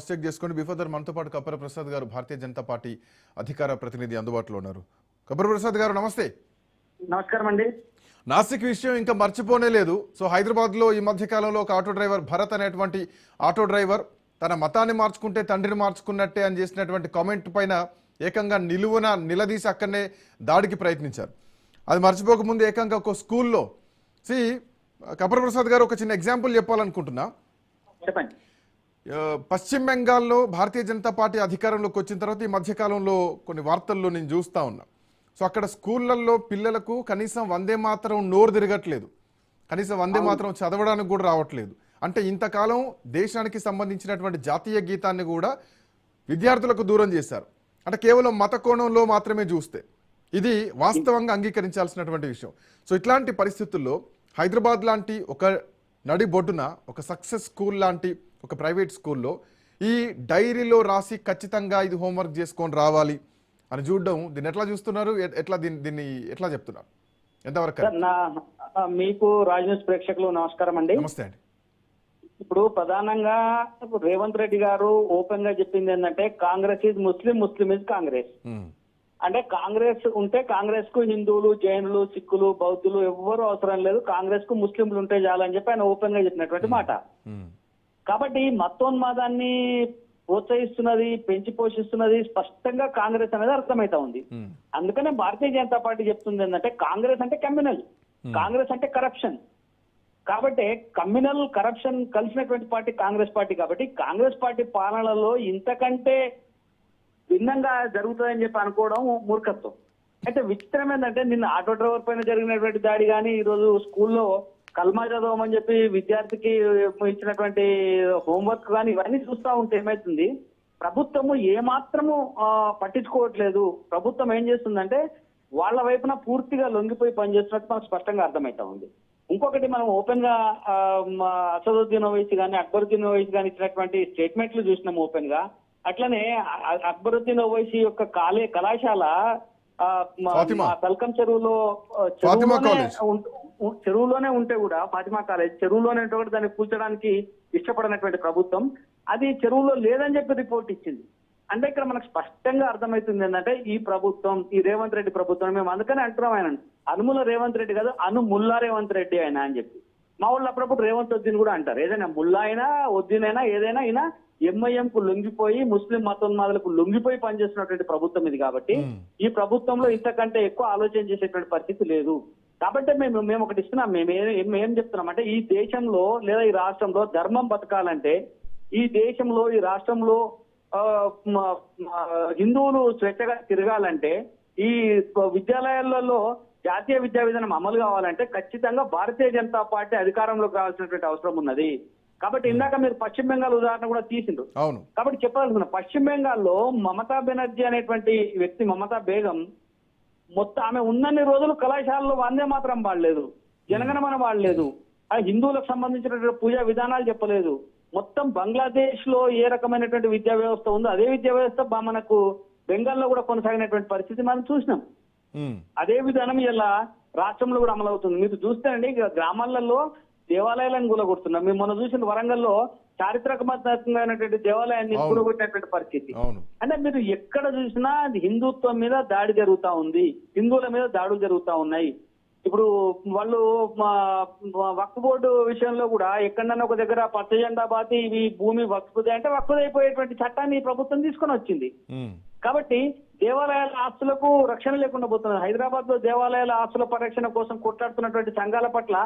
Check చేసుకోండి. Before there మనతో పాటు కప్పర ప్రసాద్ గారు, భారతీయ జనతా పార్టీ అధికార ప్రతినిధి అందుబాటులో ఉన్నారు. కప్పర ప్రసాద్ గారు నమస్తే. నమస్కారం అండి. నాసిక్ విషయం ఇంకా మర్చిపోనే లేదు. సో హైదరాబాద్లో ఈ మధ్య కాలంలో ఒక ఆటో డ్రైవర్ భరత్ అనేటువంటి ఆటో డ్రైవర్ తన మతాన్ని మార్చుకుంటే తండ్రిని మార్చుకున్నట్టే అని చేసినటువంటి కామెంట్ పైన ఏకంగా నిలువున నిలదీసి అక్కడనే దాడికి ప్రయత్నించారు. అది మర్చిపోకముందు ఏకంగా ఒక స్కూల్లో కప్పర ప్రసాద్ గారు ఒక చిన్న ఎగ్జాంపుల్ చెప్పాలనుకుంటున్నా. చెప్పండి. పశ్చిమ బెంగాల్లో భారతీయ జనతా పార్టీ అధికారంలోకి వచ్చిన తర్వాత ఈ మధ్యకాలంలో కొన్ని వార్తల్లో నేను చూస్తూ ఉన్నా. సో అక్కడ స్కూళ్ళల్లో పిల్లలకు కనీసం వందే మాతరం నోరు తిరగట్లేదు, కనీసం వందే మాతరం చదవడానికి కూడా రావట్లేదు. అంటే ఇంతకాలం దేశానికి సంబంధించినటువంటి జాతీయ గీతాన్ని కూడా విద్యార్థులకు దూరం చేశారు. అంటే కేవలం మత కోణంలో మాత్రమే చూస్తే ఇది వాస్తవంగా అంగీకరించాల్సినటువంటి విషయం. సో ఇట్లాంటి పరిస్థితుల్లో హైదరాబాద్ లాంటి ఒక నడిబొడ్డున ఒక సక్సెస్ స్కూల్ లాంటి ఒక ప్రైవేట్ స్కూల్లో ఈ డైరీలో రాసి ఖచ్చితంగా ఇది హోంవర్క్ చేసుకొని రావాలి అని చూడడం, దీన్ని ఎట్లా చూస్తున్నారు? దీన్ని ఎట్లా చెప్తున్నారు? ఎంతవరకు? మీకు రాజ్ న్యూస్ ప్రేక్షకులు నమస్కారం అండి. నమస్తే అండి. ఇప్పుడు ప్రధానంగా రేవంత్ రెడ్డి గారు ఓపెన్ గా చెప్పింది ఏంటంటే Congress is Muslim, Muslim is Congress. అంటే కాంగ్రెస్ ఉంటే కాంగ్రెస్ కు హిందువులు, జైనులు, సిక్కులు, బౌద్ధులు ఎవ్వరూ అవసరం లేదు, కాంగ్రెస్ కు ముస్లింలు ఉంటే చాలని చెప్పి ఆయన ఓపెన్ గా చెప్పినటువంటి మాట. కాబట్టి మతోన్మాదాన్ని ప్రోత్సహిస్తున్నది, పెంచి పోషిస్తున్నది స్పష్టంగా కాంగ్రెస్ అనేది అర్థమైతా ఉంది. అందుకనే భారతీయ జనతా పార్టీ చెప్తుంది ఏంటంటే కాంగ్రెస్ అంటే కమ్యూనల్, కాంగ్రెస్ అంటే కరప్షన్. కాబట్టి కమ్యూనల్ కరప్షన్ కలిసినటువంటి పార్టీ కాంగ్రెస్ పార్టీ. కాబట్టి కాంగ్రెస్ పార్టీ పాలనలో ఇంతకంటే భిన్నంగా జరుగుతుందని చెప్పి అనుకోవడం మూర్ఖత్వం. అయితే విచిత్రం ఏంటంటే నిన్న ఆటో డ్రైవర్ పైన జరిగినటువంటి దాడి కానీ, ఈ రోజు స్కూల్లో కల్మా చదవమని చెప్పి విద్యార్థికి ఇచ్చినటువంటి హోంవర్క్ కానీ ఇవన్నీ చూస్తా ఉంటే ఏమైతుంది, ప్రభుత్వము ఏమాత్రము పట్టించుకోవట్లేదు. ప్రభుత్వం ఏం చేస్తుందంటే వాళ్ళ వైపున పూర్తిగా లొంగిపోయి పనిచేస్తున్నట్టు మనకు స్పష్టంగా అర్థమైతా ఉంది. ఇంకొకటి మనం ఓపెన్ గా అసదుద్దీన్ ఓవైసీ కానీ అక్బరుద్దీన్ ఓవైసీ కానీ ఇచ్చినటువంటి స్టేట్మెంట్లు చూసినాం ఓపెన్ గా. అట్లనే అక్బరుద్దీన్ ఓవైసీ యొక్క కళాశాల తల్కం చెరువులోనే ఉంటే కూడా, ఫాతిమా కాలేజ్ చెరువులోనే ఉంటే కూడా దాన్ని కూల్చడానికి ఇష్టపడినటువంటి ప్రభుత్వం అది చెరువులో లేదని చెప్పి రిపోర్ట్ ఇచ్చింది. అంటే ఇక్కడ మనకు స్పష్టంగా అర్థమవుతుంది ఏంటంటే ఈ ప్రభుత్వం, ఈ రేవంత్ రెడ్డి ప్రభుత్వం, మేము అందుకనే అంటున్నాం ఆయన అనుముల రేవంత్ రెడ్డి కాదు, ముల్లా రేవంత్ రెడ్డి ఆయన అని చెప్పి. మా వాళ్ళు అప్పుడప్పుడు రేవంత్ వద్దీన్ కూడా అంటారు. ఏదైనా ముల్లా అయినా వద్దీన్ అయినా ఏదైనా అయినా ఎంఐఎం కు లొంగిపోయి ముస్లిం మతోన్మాదులకు లొంగిపోయి పనిచేస్తున్నటువంటి ప్రభుత్వం ఇది. కాబట్టి ఈ ప్రభుత్వంలో ఇంతకంటే ఎక్కువ ఆలోచన చేసేటువంటి పరిస్థితి లేదు. కాబట్టి మేము ఒకటి ఇస్తున్నాం. మేమేం చెప్తున్నాం అంటే ఈ దేశంలో లేదా ఈ రాష్ట్రంలో ధర్మం బతకాలంటే, ఈ దేశంలో ఈ రాష్ట్రంలో హిందువులు స్వేచ్ఛగా తిరగాలంటే, ఈ విద్యాలయాలలో జాతీయ విద్యా విధానం అమలు కావాలంటే ఖచ్చితంగా భారతీయ జనతా పార్టీ అధికారంలోకి రావాల్సినటువంటి అవసరం ఉన్నది. కాబట్టి ఇందాక మీరు పశ్చిమ బెంగాల్ ఉదాహరణ కూడా తీసిండ్రు. కాబట్టి చెప్పాలనుకున్నా, పశ్చిమ బెంగాల్లో మమతా బెనర్జీ అనేటువంటి వ్యక్తి, మమతా బేగం, మొత్తం ఆమె ఉన్నన్ని రోజులు కళాశాలలో వందే మాత్రం వాడలేదు, జనగణమన వాడలేదు, ఆ హిందువులకు సంబంధించినటువంటి పూజా విధానాలు చెప్పలేదు. మొత్తం బంగ్లాదేశ్ లో ఏ రకమైనటువంటి విద్యా వ్యవస్థ ఉందో అదే విద్యా వ్యవస్థ మనకు బెంగాల్లో కూడా కొనసాగినటువంటి పరిస్థితి మనం చూసినాం. అదే విధానం ఇలా రాష్ట్రంలో కూడా అమలవుతుంది. మీరు చూస్తేనండి గ్రామాలలో దేవాలయాలను కూలగొడుతున్నాం. మేము మొన్న చూసిన వరంగల్లో చారిత్రాత్మకమైనటువంటి దేవాలయాన్ని కూలగొట్టినటువంటి పరిస్థితి. అంటే మీరు ఎక్కడ చూసినా హిందుత్వం మీద దాడి జరుగుతా ఉంది, హిందువుల మీద దాడులు జరుగుతా ఉన్నాయి. ఇప్పుడు వాళ్ళు వక్ఫ్ బోర్డు విషయంలో కూడా ఎక్కడన్నా ఒక దగ్గర పచ్చ జెండా బాతి ఇవి భూమి వక్ఫుదే అంటే వక్ఫుదైపోయేటువంటి చట్టాన్ని ప్రభుత్వం తీసుకొని వచ్చింది. కాబట్టి దేవాలయాల ఆస్తులకు రక్షణ లేకుండా పోతున్నారు. హైదరాబాద్ లో దేవాలయాల ఆస్తుల పరిరక్షణ కోసం కొట్లాడుతున్నటువంటి సంఘాల పట్ల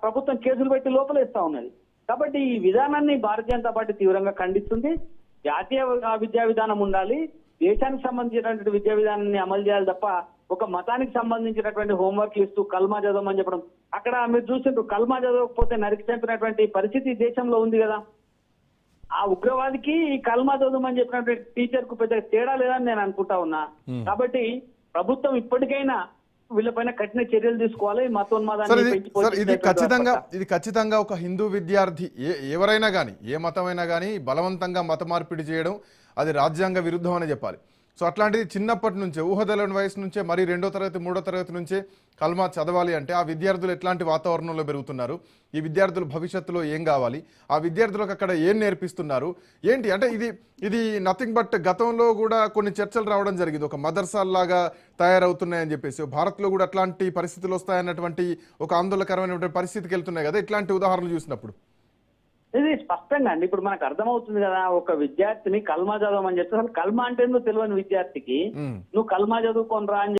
ప్రభుత్వం కేసులు పెట్టి లోపలేస్తా ఉన్నది. కాబట్టి ఈ విధానాన్ని భారతీయ జనతా పార్టీ తీవ్రంగా ఖండిస్తుంది. జాతీయ విద్యా విధానం ఉండాలి, దేశానికి సంబంధించినటువంటి విద్యా విధానాన్ని అమలు చేయాలి తప్ప ఒక మతానికి సంబంధించినటువంటి హోంవర్క్ ఇస్తూ కల్మా చదవమని చెప్పడం. అక్కడ మీరు చూసిండ్రు, కల్మా చదవకపోతే నరికి చంపినటువంటి పరిస్థితి దేశంలో ఉంది కదా. ఆ ఉగ్రవాదికి ఈ కల్మా చదవమని చెప్పినటువంటి టీచర్ కు పెద్ద తేడా లేదని నేను అనుకుంటా ఉన్నా. కాబట్టి ప్రభుత్వం ఇప్పటికైనా వీళ్ళపైన కఠిన చర్యలు తీసుకోవాలి. ఇది ఖచ్చితంగా ఒక హిందూ విద్యార్థి ఎవరైనా కానీ, ఏ మతమైనా కానీ బలవంతంగా మత మార్పిడి చేయడం అది రాజ్యాంగ విరుద్ధం అని చెప్పాలి. సో అట్లాంటిది చిన్నప్పటి నుంచే ఊహదలని వయసు నుంచే మరి 2వ తరగతి 3వ తరగతి నుంచే కల్మా చదవాలి అంటే ఆ విద్యార్థులు ఎట్లాంటి వాతావరణంలో పెరుగుతున్నారు, ఈ విద్యార్థులు భవిష్యత్తులో ఏం కావాలి, ఆ విద్యార్థులకు అక్కడ ఏం నేర్పిస్తున్నారు ఏంటి అంటే ఇది నథింగ్ బట్ గతంలో కూడా కొన్ని చర్చలు రావడం జరిగింది. ఒక మదర్సాల్లాగా తయారవుతున్నాయని చెప్పేసి భారత్లో కూడా అట్లాంటి పరిస్థితులు వస్తాయన్నటువంటి ఒక ఆందోళనకరమైనటువంటి పరిస్థితికి వెళ్తున్నాయి కదా ఇట్లాంటి ఉదాహరణలు చూసినప్పుడు. ఇది స్పష్టంగా అండి ఇప్పుడు మనకు అర్థమవుతుంది కదా, ఒక విద్యార్థిని కల్మా చదవమని చెప్తే అసలు కల్మా అంటే నువ్వు తెలియని విద్యార్థికి నువ్వు కల్మా చదువుకోనరా అని